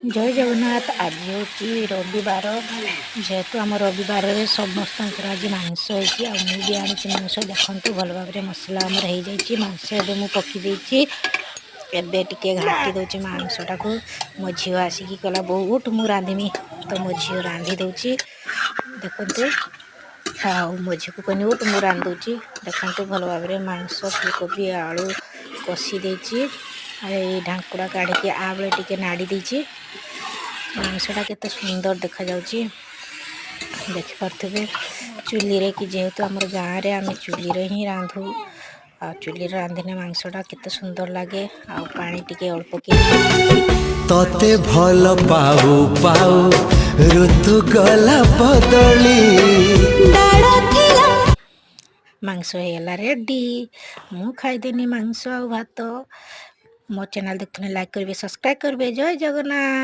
जय जगन्नाथ। आज हूँ रविवार जेहेतु आम रविवार समस्त आज मांस होती भी आनी मांस देखते भल भाव मसला आमर हो जाए मांस एवं मुझे पकईदेची एबे टिके घाटी दौची मांसटा को मो झी आसिकी कहला बहुत मु रांधीमी तो मो झी रांधि दौची देखते मो झी को कहनी उठ मु रांधुची देखते भल भाव मांस फुलकोबी आलू कषी देची ढांकुड़ा काढ़ी आ बेले टिके नाड़ी देची मांसटा केते सुंदर देखा जाउची देखिपे चुली रे कि जेहेतु आम गाँव रे आम चुली रे ही रांधु आ चुली रांधिने मांसटा केते सुंदर लगे आ पानी टिके अल्प के तते भल पाऊ पाऊ ऋतु गला बदली मांस होगा रेडी मु खाईदेनी मांस आ भात। मो चैनल देखते लाइक करेंगे सब्सक्राइब करेंगे। जय जगन्नाथ।